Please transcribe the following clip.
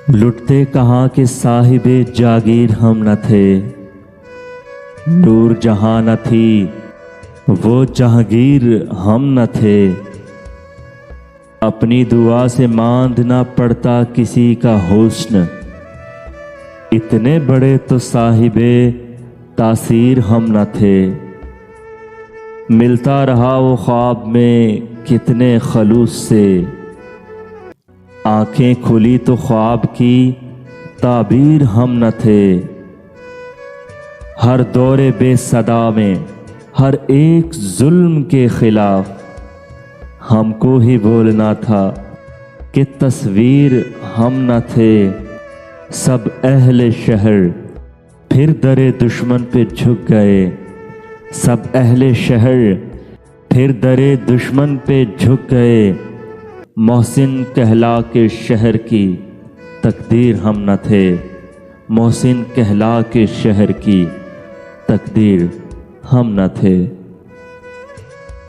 लुटते कहाँ के साहिबे जागीर हम न थे, नूर जहाँ न थी वो जहांगीर हम न थे। अपनी दुआ से मांदना पड़ता किसी का हुस्न, इतने बड़े तो साहिबे तासीर हम न थे। मिलता रहा वो ख्वाब में कितने खलूस से, आंखें खुली तो ख्वाब की ताबीर हम न थे। हर दौरे बेसदा में हर एक जुल्म के खिलाफ हमको ही बोलना था कि तस्वीर हम न थे। सब अहले शहर फिर दरे दुश्मन पे झुक गए, सब अहले शहर फिर दरे दुश्मन पे झुक गए। मोहसिन कहला के शहर की तकदीर हम न थे, मोहसिन कहला के शहर की तकदीर हम न थे।